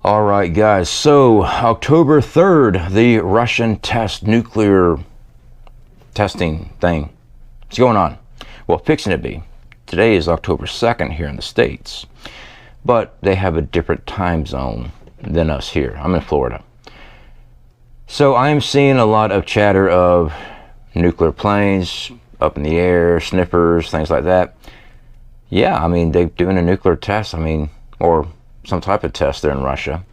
All right, guys, so October 3rd, the Russian nuclear testing thing. What's going on? Well, fixing to be. Today is October 2nd here in the States, but they have a different time zone than us here. I'm in Florida. So I'm seeing a lot of chatter of nuclear planes up in the air, sniffers, things like that. Yeah, I mean, they're doing a nuclear test, or some type of test there in Russia.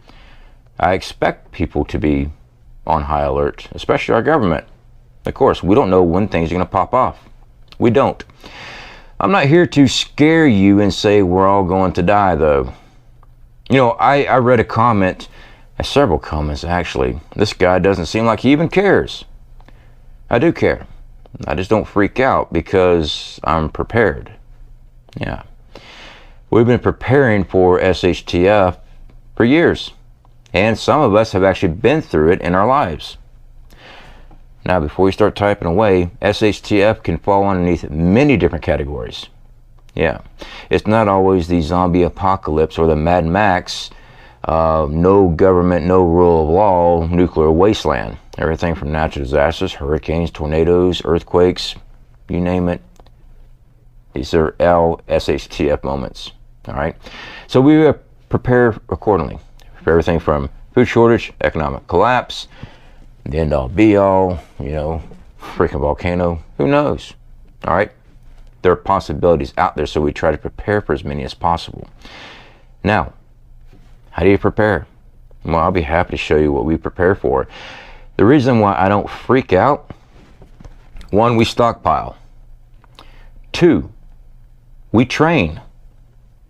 I expect people to be on high alert, especially our government. Of course, we don't know when things are going to pop off. We don't. I'm not here to scare you and say we're all going to die, though. You know, I read a comment, several comments actually. This guy doesn't seem like he even cares. I do care. I just don't freak out because I'm prepared. Yeah. We've been preparing for SHTF for years, and some of us have actually been through it in our lives. Now, before we start typing away, SHTF can fall underneath many different categories. Yeah, it's not always the zombie apocalypse or the Mad Max, no government, no rule of law, nuclear wasteland. Everything from natural disasters, hurricanes, tornadoes, earthquakes, you name it. These are SHTF moments. All right, so we prepare accordingly for everything from food shortage, economic collapse, the end all be all, you know, freaking volcano, who knows? All right, there are possibilities out there, so we try to prepare for as many as possible. Now, how do you prepare? Well, I'll be happy to show you what we prepare for. The reason why I don't freak out: one, we stockpile. Two, we train.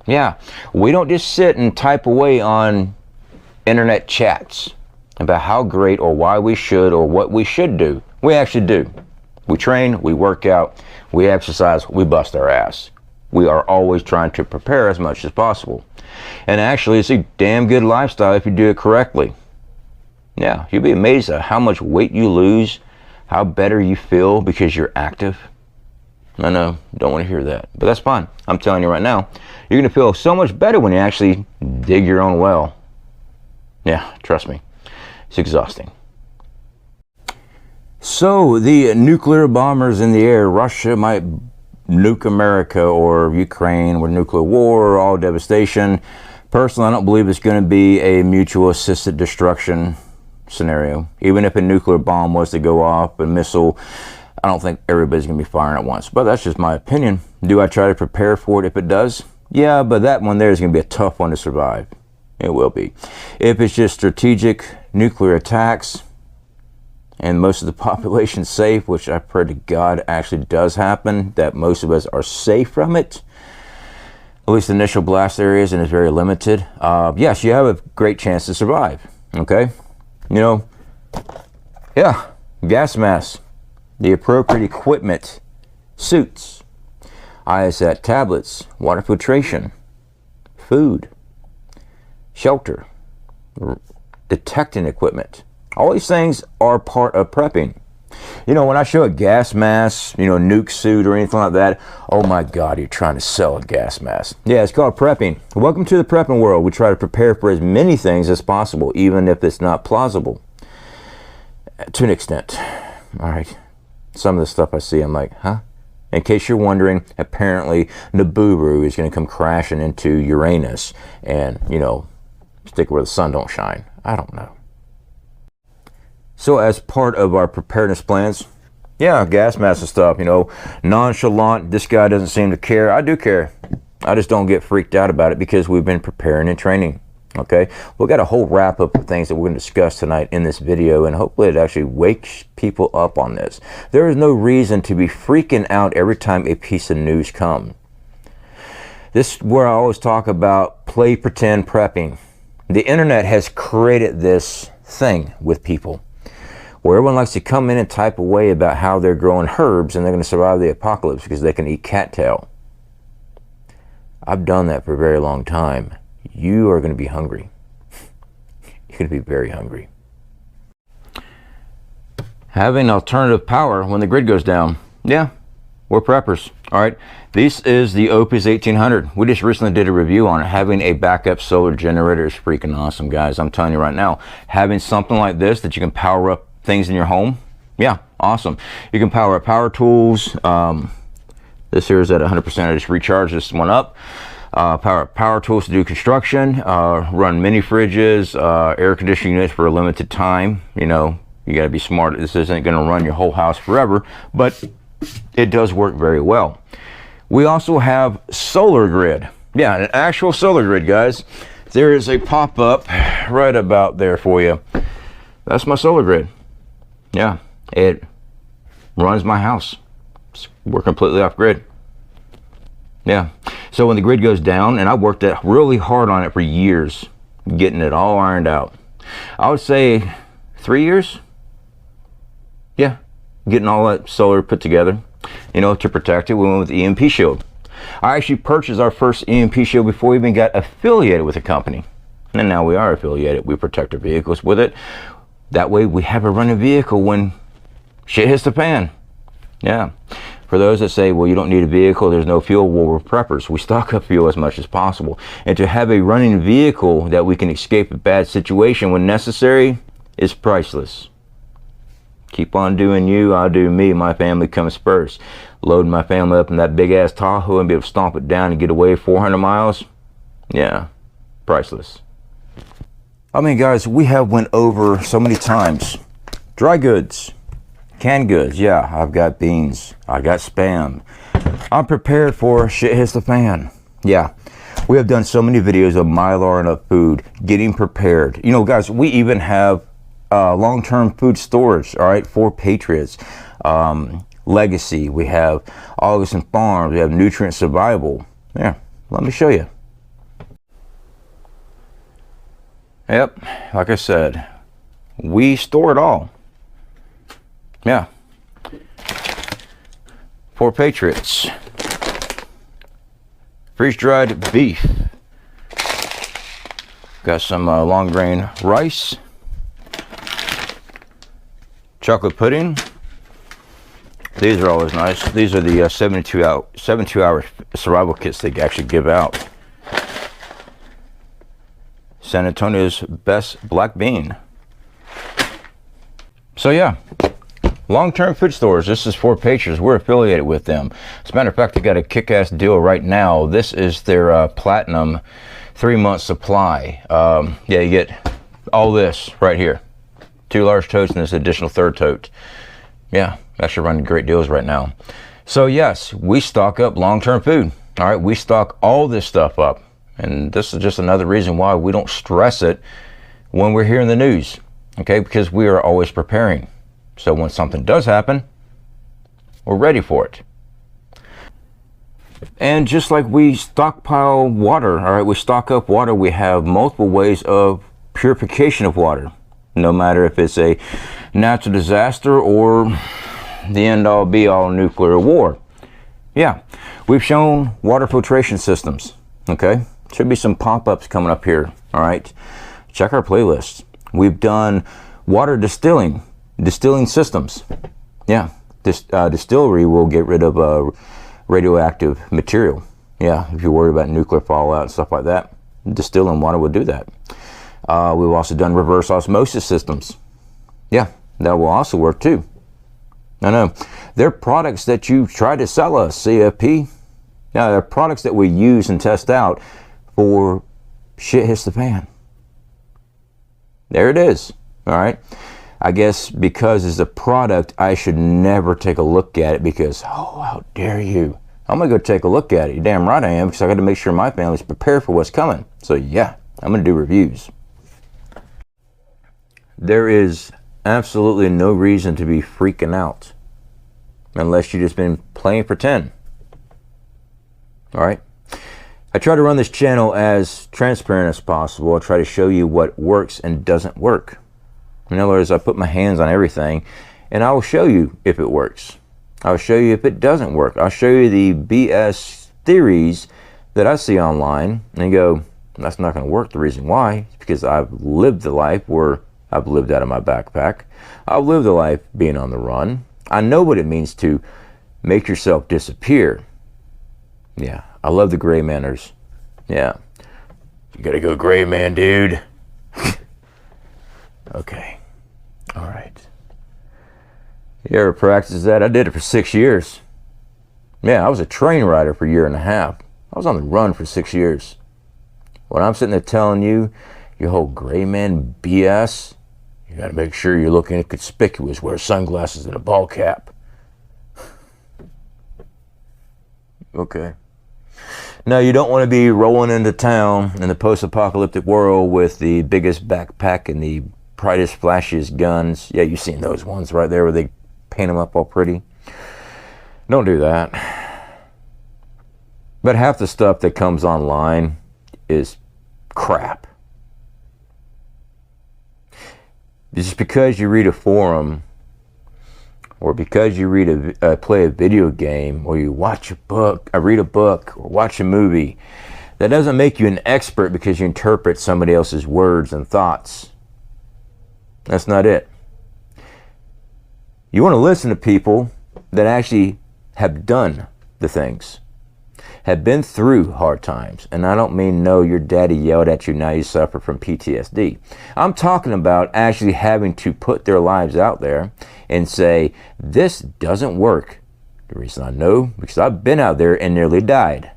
Yeah, we don't just sit and type away on internet chats about how great or why we should or what we should do. We actually do. We train, we work out, we exercise, we bust our ass. We are always trying to prepare as much as possible. And actually, it's a damn good lifestyle if you do it correctly. Yeah, you'll be amazed at how much weight you lose, how better you feel because you're active. I know, don't want to hear that, but that's fine. I'm telling you right now, you're going to feel so much better when you actually dig your own well. Yeah, trust me, it's exhausting. So, the nuclear bombers in the air, Russia might nuke America or Ukraine with nuclear war, all devastation. Personally, I don't believe it's going to be a mutual assisted destruction scenario. Even if a nuclear bomb was to go off, a missile, I don't think everybody's going to be firing at once, but that's just my opinion. Do I try to prepare for it if it does? Yeah, but that one there is going to be a tough one to survive. It will be. If it's just strategic nuclear attacks and most of the population safe, which I pray to God actually does happen, that most of us are safe from it, at least the initial blast areas, and it's very limited, yes, you have a great chance to survive. Okay? You know, yeah, gas masks, the appropriate equipment, suits, ISAT tablets, water filtration, food, shelter, detecting equipment. All these things are part of prepping. You know, when I show a gas mask, you know, nuke suit or anything like that, oh my God, you're trying to sell a gas mask. Yeah, it's called prepping. Welcome to the prepping world. We try to prepare for as many things as possible, even if it's not plausible. To an extent. All right. Some of the stuff I see, I'm like, huh? In case you're wondering, apparently Nibiru is going to come crashing into Uranus and, you know, stick where the sun don't shine. I don't know. So as part of our preparedness plans, yeah, gas mask and stuff, you know, nonchalant, this guy doesn't seem to care. I do care. I just don't get freaked out about it because we've been preparing and training. Okay, we've got a whole wrap up of things that we're going to discuss tonight in this video, and hopefully it actually wakes people up on this. There is no reason to be freaking out every time a piece of news comes. This is where I always talk about play pretend prepping. The internet has created this thing with people where everyone likes to come in and type away about how they're growing herbs and they're going to survive the apocalypse because they can eat cattail. I've done that for a very long time. You are going to be hungry. You're going to be very hungry. Having alternative power when the grid goes down. Yeah, we're preppers. All right, this is the Oupes 1800. We just recently did a review on it. Having a backup solar generator is freaking awesome, guys. I'm telling you right now, having something like this that you can power up things in your home, yeah, awesome. You can power up power tools. This here is at 100%. I just recharged this one up. Power tools to do construction, run mini fridges, air conditioning units for a limited time. You know, you got to be smart. This isn't going to run your whole house forever, but it does work very well. We also have solar grid. Yeah, an actual solar grid, guys. There is a pop-up right about there for you. That's my solar grid. Yeah, it runs my house. We're completely off grid. Yeah, so when the grid goes down, and I worked really hard on it for years, getting it all ironed out. I would say 3 years. Yeah, getting all that solar put together, you know, to protect it. We went with EMP Shield. I actually purchased our first EMP Shield before we even got affiliated with the company. And now we are affiliated. We protect our vehicles with it. That way we have a running vehicle when shit hits the fan. Yeah. For those that say, well, you don't need a vehicle, there's no fuel, well, we're preppers. We stock up fuel as much as possible. And to have a running vehicle that we can escape a bad situation when necessary is priceless. Keep on doing you, I'll do me. My family comes first. Loading my family up in that big ass Tahoe and be able to stomp it down and get away 400 miles. Yeah, priceless. I mean, guys, we have went over so many times. Dry goods, canned goods. Yeah, I've got beans. I got Spam. I'm prepared for shit hits the fan. Yeah, we have done so many videos of Mylar and of food, getting prepared. You know, guys, we even have long-term food storage, all right, for Patriots. Legacy, we have Augason Farms, we have Nutrient Survival. Yeah, let me show you. Yep, like I said, we store it all. Yeah, for Patriots. Freeze-dried beef. Got some long grain rice. Chocolate pudding. These are always nice. These are the 72-hour survival kits they actually give out. San Antonio's best black bean. So yeah, long-term food stores. This is for Patriots. We're affiliated with them. As a matter of fact, they got a kick-ass deal right now. This is their platinum 3-month supply. Yeah, you get all this right here. 2 large totes and this additional 3rd tote. Yeah, actually running great deals right now. So yes, we stock up long-term food. All right, we stock all this stuff up. And this is just another reason why we don't stress it when we're hearing the news. Okay, because we are always preparing. So when something does happen, we're ready for it. And just like we stockpile water, all right, we stock up water, we have multiple ways of purification of water. No matter if it's a natural disaster or the end-all be-all nuclear war. Yeah, we've shown water filtration systems, okay? Should be some pop-ups coming up here, all right? Check our playlists. We've done water distilling systems. Yeah, this distillery will get rid of radioactive material. Yeah, if you're worried about nuclear fallout and stuff like that, distilling water will do that. We've also done reverse osmosis systems. Yeah, that will also work too. I know. They're products that you try to sell us, CFP. Now, they're products that we use and test out for shit hits the fan. There it is. All right. I guess because it's a product, I should never take a look at it because, oh, how dare you. I'm going to go take a look at it. You're damn right I am, because I got to make sure my family's prepared for what's coming. So yeah, I'm going to do reviews. There is absolutely no reason to be freaking out unless you've just been playing pretend. All right. I try to run this channel as transparent as possible. I try to show you what works and doesn't work. In other words, I put my hands on everything and I will show you if it works. I'll show you if it doesn't work. I'll show you the BS theories that I see online and go, that's not going to work. The reason why is because I've lived the life where I've lived out of my backpack. I've lived a life being on the run. I know what it means to make yourself disappear. Yeah, I love the gray manners. Yeah. You gotta go gray, man, dude. Okay. All right. You ever practice that? I did it for 6 years. Yeah, I was a train rider for a year and a half. I was on the run for 6 years. When I'm sitting there telling you your whole gray man BS, you gotta make sure you're looking conspicuous, wear sunglasses and a ball cap. Okay. Now, you don't want to be rolling into town in the post-apocalyptic world with the biggest backpack and the brightest, flashiest guns. Yeah, you've seen those ones right there where they paint them up all pretty. Don't do that. But half the stuff that comes online is crap. Just because you read a forum, or because you read play a video game, or you watch a book, read a book, or watch a movie, that doesn't make you an expert because you interpret somebody else's words and thoughts. That's not it. You want to listen to people that actually have done the things, have been through hard times. And I don't mean, no, your daddy yelled at you, now you suffer from PTSD. I'm talking about actually having to put their lives out there and say, this doesn't work. The reason I know, because I've been out there and nearly died.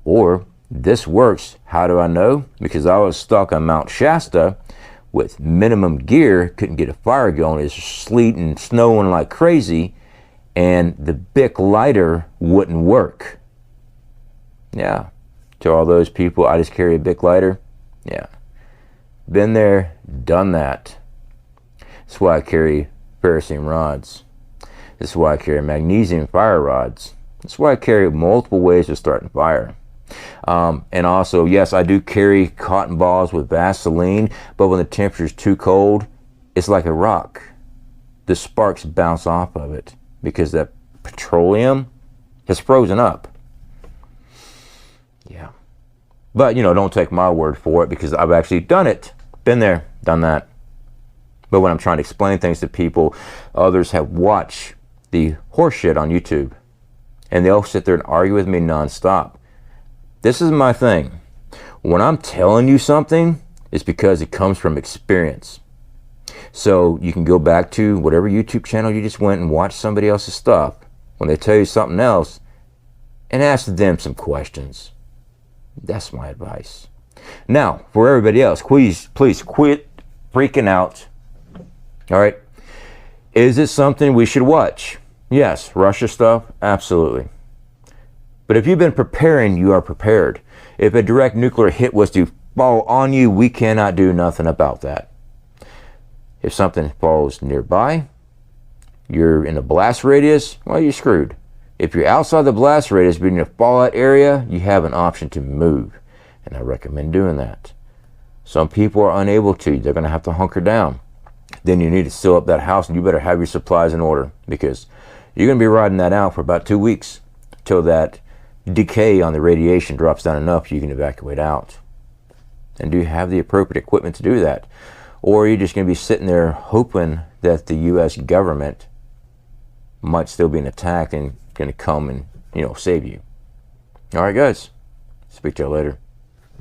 Or, this works. How do I know? Because I was stuck on Mount Shasta with minimum gear, couldn't get a fire going. It's sleet and snowing like crazy, and the Bic lighter wouldn't work. Yeah. To all those people, I just carry a Bic lighter. Yeah. Been there, done that. That's why I carry ferrocene rods. This is why I carry magnesium fire rods. That's why I carry multiple ways of starting fire. And also, yes, I do carry cotton balls with Vaseline, but when the temperature is too cold, it's like a rock. The sparks bounce off of it because that petroleum has frozen up. Yeah. But, you know, don't take my word for it because I've actually done it. Been there, done that. But when I'm trying to explain things to people, others have watched the horse shit on YouTube. And they'll sit there and argue with me nonstop. This is my thing. When I'm telling you something, it's because it comes from experience. So you can go back to whatever YouTube channel you just went and watch somebody else's stuff. When they tell you something else, and ask them some questions. That's my advice. Now, for everybody else, please quit freaking out. All right. Is it something we should watch? Yes. Russia stuff? Absolutely. But if you've been preparing, you are prepared. If a direct nuclear hit was to fall on you, we cannot do nothing about that. If something falls nearby, you're in a blast radius, well, you're screwed. If you're outside the blast radius, but in a fallout area, you have an option to move. And I recommend doing that. Some people are unable to. They're going to have to hunker down. Then you need to seal up that house, and you better have your supplies in order because you're going to be riding that out for about 2 weeks till that decay on the radiation drops down enough you can evacuate out. And do you have the appropriate equipment to do that? Or are you just going to be sitting there hoping that the U.S. government might still be attacked and going to come and, you know, save you? All right, guys. Speak to you later.